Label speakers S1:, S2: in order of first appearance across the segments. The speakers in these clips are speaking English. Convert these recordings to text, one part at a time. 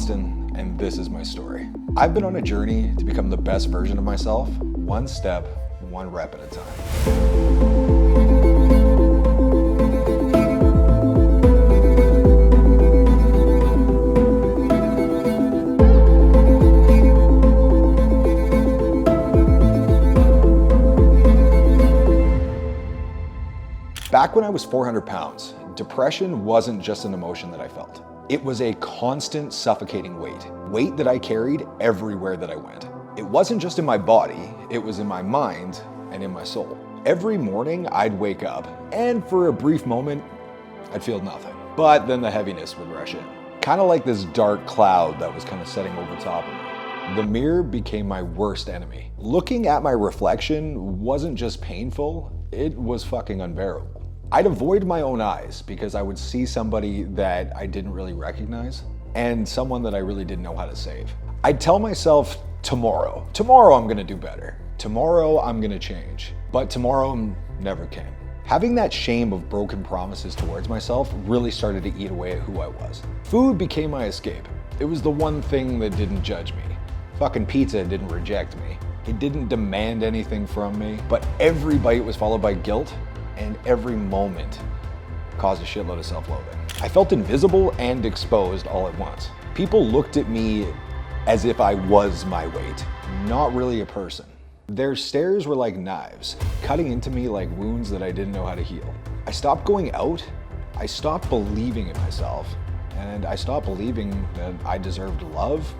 S1: Johnston, and this is my story. I've been on a journey to become the best version of myself, one step, one rep at a time. Back when I was 400 pounds, depression wasn't just an emotion that I felt. It was a constant suffocating weight that I carried everywhere that I went. It wasn't just in my body, it was in my mind and in my soul. Every morning I'd wake up and for a brief moment, I'd feel nothing. But then the heaviness would rush in. Kind of like this dark cloud that was kind of setting over top of me. The mirror became my worst enemy. Looking at my reflection wasn't just painful, it was fucking unbearable. I'd avoid my own eyes because I would see somebody that I didn't really recognize and someone that I really didn't know how to save. I'd tell myself, tomorrow I'm gonna do better. Tomorrow I'm gonna change. But tomorrow never came. Having that shame of broken promises towards myself really started to eat away at who I was. Food became my escape. It was the one thing that didn't judge me. Fucking pizza didn't reject me. It didn't demand anything from me, but every bite was followed by guilt, and every moment caused a shitload of self-loathing. I felt invisible and exposed all at once. People looked at me as if I was my weight, not really a person. Their stares were like knives, cutting into me like wounds that I didn't know how to heal. I stopped going out, I stopped believing in myself, and I stopped believing that I deserved love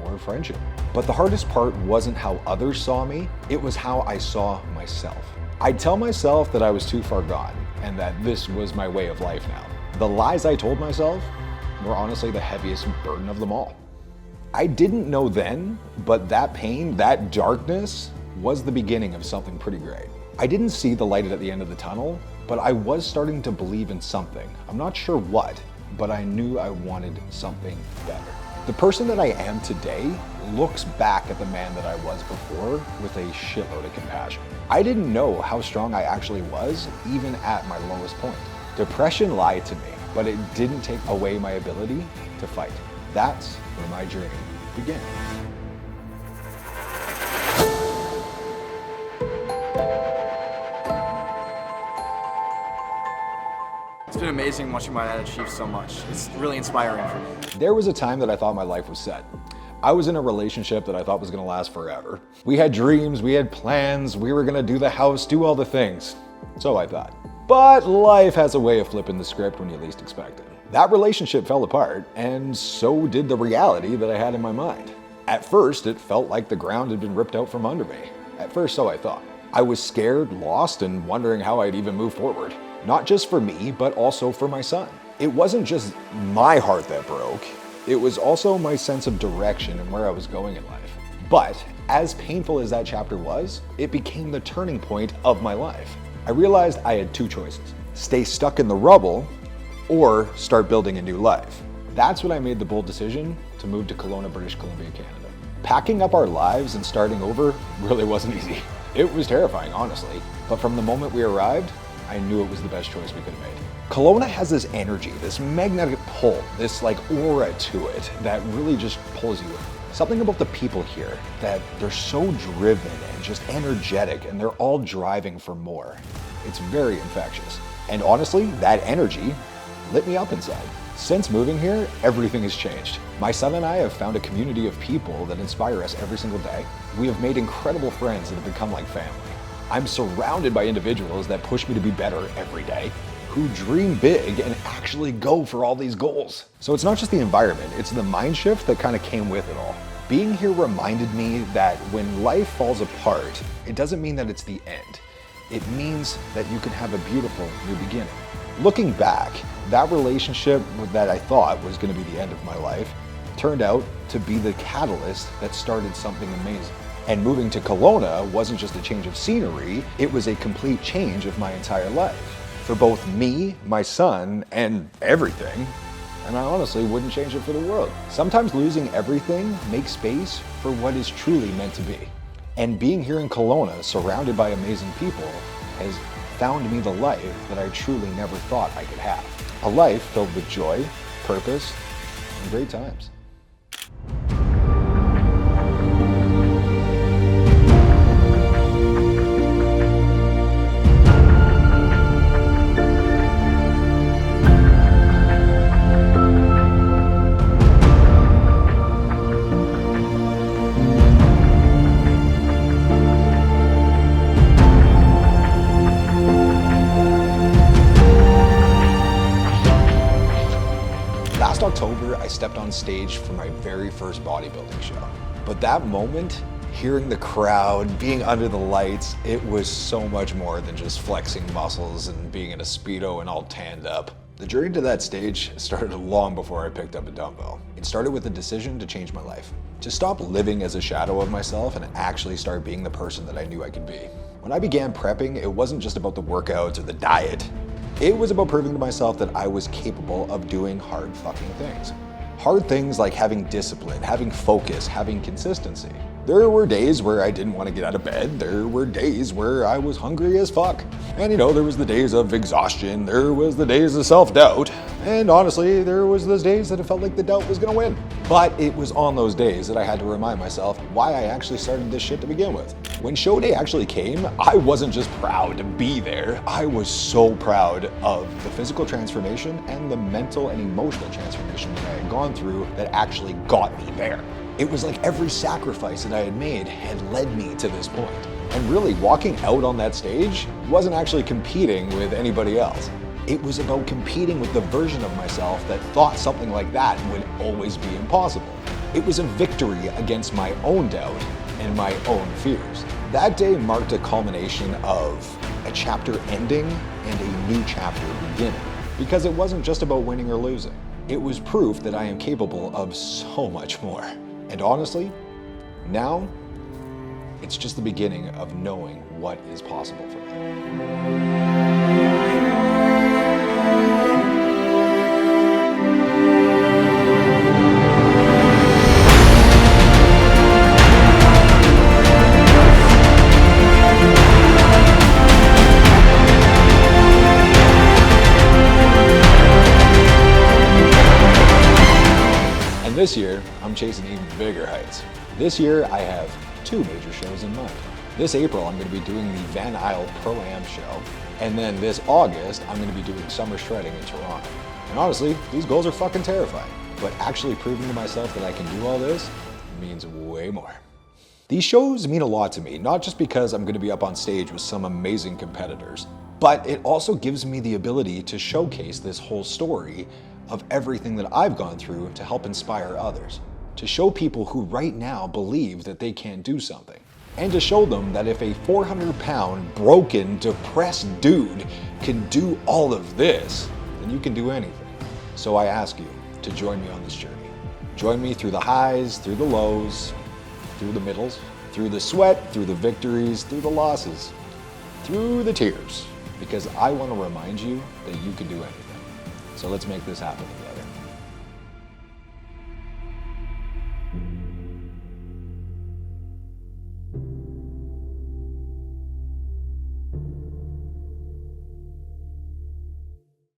S1: or friendship. But the hardest part wasn't how others saw me, it was how I saw myself. I'd tell myself that I was too far gone and that this was my way of life now. The lies I told myself were honestly the heaviest burden of them all. I didn't know then, but that pain, that darkness, was the beginning of something pretty great. I didn't see the light at the end of the tunnel, but I was starting to believe in something. I'm not sure what, but I knew I wanted something better. The person that I am today looks back at the man that I was before with a shitload of compassion. I didn't know how strong I actually was, even at my lowest point. Depression lied to me, but it didn't take away my ability to fight. That's where my journey began.
S2: It's been amazing watching my dad achieve so much. It's really inspiring for me.
S1: There was a time that I thought my life was set. I was in a relationship that I thought was gonna last forever. We had dreams, we had plans, we were gonna do the house, do all the things. So I thought. But life has a way of flipping the script when you least expect it. That relationship fell apart, and so did the reality that I had in my mind. At first, it felt like the ground had been ripped out from under me. At first, so I thought. I was scared, lost, and wondering how I'd even move forward. Not just for me, but also for my son. It wasn't just my heart that broke, it was also my sense of direction and where I was going in life. But as painful as that chapter was, it became the turning point of my life. I realized I had two choices: stay stuck in the rubble or start building a new life. That's when I made the bold decision to move to Kelowna, British Columbia, Canada. Packing up our lives and starting over really wasn't easy. It was terrifying, honestly, but from the moment we arrived, I knew it was the best choice we could have made. Kelowna has this energy, this magnetic pull, this like aura to it that really just pulls you in. Something about the people here that they're so driven and just energetic, and they're all driving for more. It's very infectious. And honestly, that energy lit me up inside. Since moving here, everything has changed. My son and I have found a community of people that inspire us every single day. We have made incredible friends that have become like family. I'm surrounded by individuals that push me to be better every day, who dream big and actually go for all these goals. So it's not just the environment, it's the mind shift that kind of came with it all. Being here reminded me that when life falls apart, it doesn't mean that it's the end. It means that you can have a beautiful new beginning. Looking back, that relationship that I thought was going to be the end of my life turned out to be the catalyst that started something amazing. And moving to Kelowna wasn't just a change of scenery, it was a complete change of my entire life. For both me, my son, and everything, and I honestly wouldn't change it for the world. Sometimes losing everything makes space for what is truly meant to be. And being here in Kelowna, surrounded by amazing people, has found me the life that I truly never thought I could have. A life filled with joy, purpose, and great times. stepped on stage for my very first bodybuilding show. But that moment, hearing the crowd, being under the lights, it was so much more than just flexing muscles and being in a Speedo and all tanned up. The journey to that stage started long before I picked up a dumbbell. It started with a decision to change my life, to stop living as a shadow of myself and actually start being the person that I knew I could be. When I began prepping, it wasn't just about the workouts or the diet. It was about proving to myself that I was capable of doing hard fucking things. Hard things like having discipline, having focus, having consistency. There were days where I didn't want to get out of bed. There were days where I was hungry as fuck. And there was the days of exhaustion. There was the days of self-doubt. And honestly, there was those days that it felt like the doubt was gonna win. But it was on those days that I had to remind myself why I actually started this shit to begin with. When show day actually came, I wasn't just proud to be there. I was so proud of the physical transformation and the mental and emotional transformation that I had gone through that actually got me there. It was like every sacrifice that I had made had led me to this point. And really, walking out on that stage wasn't actually competing with anybody else. It was about competing with the version of myself that thought something like that would always be impossible. It was a victory against my own doubt and my own fears. That day marked a culmination of a chapter ending and a new chapter beginning. Because it wasn't just about winning or losing. It was proof that I am capable of so much more. And honestly, now, it's just the beginning of knowing what is possible for me. And this year, I'm chasing even bigger heights. This year, I have 2 major shows in mind. This April, I'm going to be doing the Van Isle Pro-Am show. And then this August, I'm going to be doing summer shredding in Toronto. And honestly, these goals are fucking terrifying. But actually proving to myself that I can do all this means way more. These shows mean a lot to me, not just because I'm going to be up on stage with some amazing competitors, but it also gives me the ability to showcase this whole story of everything that I've gone through to help inspire others. To show people who right now believe that they can't do something. And to show them that if a 400-pound, broken, depressed dude can do all of this, then you can do anything. So I ask you to join me on this journey. Join me through the highs, through the lows, through the middles, through the sweat, through the victories, through the losses, through the tears. Because I want to remind you that you can do anything. So let's make this happen together.